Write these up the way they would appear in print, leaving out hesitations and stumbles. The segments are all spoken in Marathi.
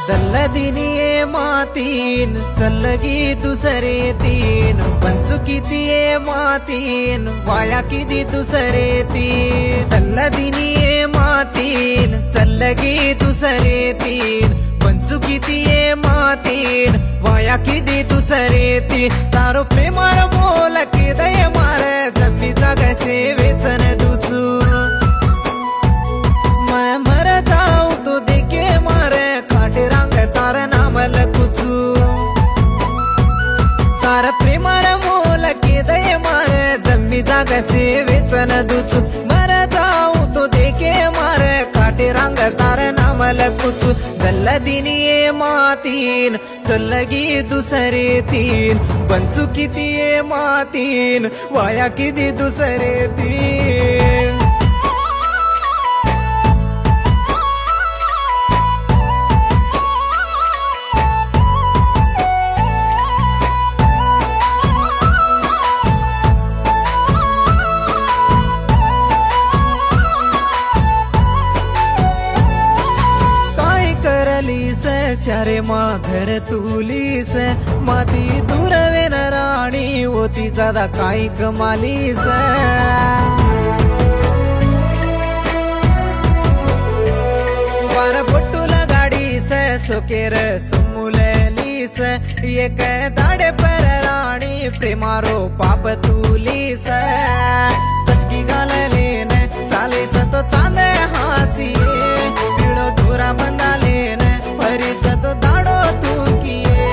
दल्लदिनिये मातीन चल्लगी दुसरे तीन पंचुकितिये मातीन वाया किती दुसरे तीन दल्लदिनिये मातीन चल्लगी दुसरे तीन पंचुकितिये मातीन वाया किती दुसरे तीन तारो प्रेमार मोल किदय मार जमी जाग सेवेचन दुचू मैं मर जाऊ तो देखे मारे खाटे रंग तार नामल कुचू तार प्रेमार मोल किदय मारे जमी जाग सेवेचन दुचू मर जाऊ तो देखे मारे खाटे रंग तार नामल कुचू दल्लदिनिये मातीन चल्लगी दुसरे तीन पंचू कितीये मातीन वाया किती दुसरे तीन चारे माघर तुलीस माती दुरवेन राणी होती जादा काही कमालीस बार पट्टूला गाडीस सोकेर सुमुलेलीस एक दाडे पर राणी प्रेमारो पाप तुलीस चटकी घाललेन चालीस तो चांद हासिये पिळो धुरा बंदालेन परिस तो दाडो तुकिये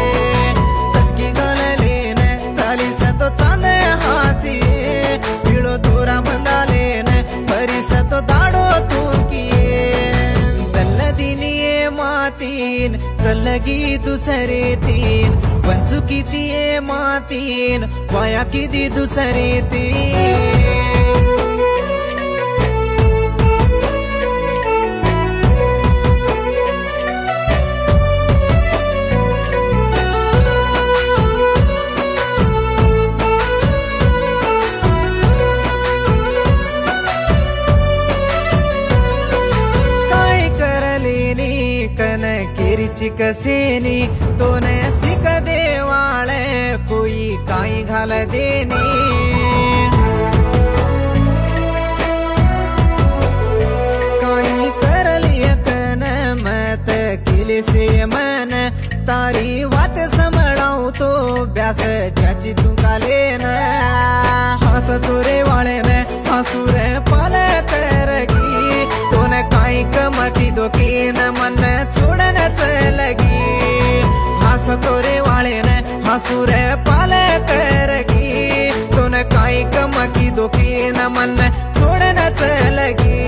चटकी घाललेन चालीस तो चांद हासिये पिळो धुरा बंदालेन परिस तो दाडो तुकिये दल्लदिनिये मातीन चल्लगी दुसरे तीन पंचू कितीये मातीन वाया किती दुसरे तीन चिकसेनी तोने सिक देवाळे कोई काई घाल देनी काई करली कन मत किले से मन तारी वात समडाऊ तो ब्यास ज्याची तू गालेन हस तुरे वाळे ने हसुरे पाल करगी तोने काई कमकी दोकीन मन छोडन लगी हस तोरे वाळे ने हसुरे पाल करगी तोने काई कमकी दोकीन मन छोडन लगी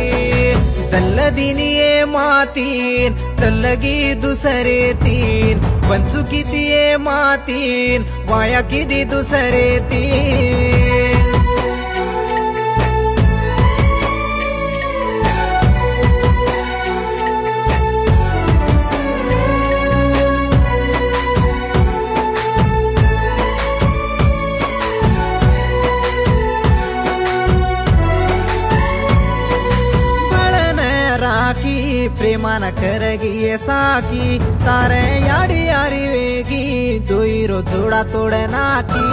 दल्लदिनिये मातीन चल्लगी दुसरे तीन पंचू कितीये मातीन वाया किती दुसरे तीन प्रेमान करगी साकी तारे याडी यारी वेगी दोईरो जोडा तोड नाकी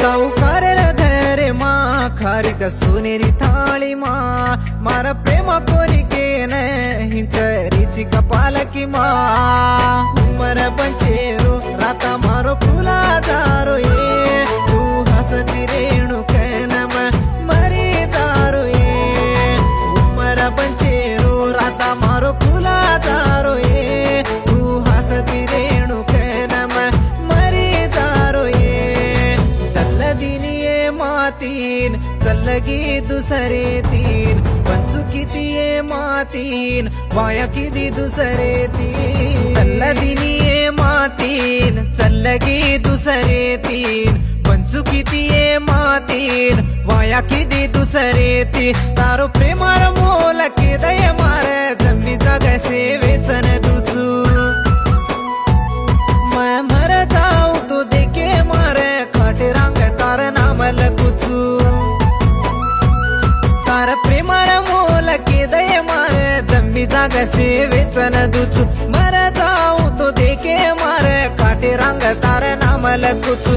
सावकार घरे मा खारिक सोनेरी थाळी मा मार प्रेम कोरिकेन हिंचरीची कपालकी मा उमर पंचेरो राता मारो फुला दारो ये तू हसती रेणुकन मरी दारो ये उमर पंचेरो राता मारो फुला दारो ये तू हसती रेणुकन मरी दारो ये दल्लदिनिये मातीन चल्लगी दुसरे तीन पंचू कितीये मातीन वाया किती दुसरे तीन दल्लदिनिये मातीन चल्लगी दुसरे तीन पंचू कितीये मातीन वाया किती दुसरे तीन तारो प्रेमार मोल किदय मार जमी जाग सेवेचन दुचू तार प्रेमार मोल के दे मारे जम्मी जाग से वेचन दुचू मर जाऊ तो देखे मारे काटे रंग तार नाम लकुचू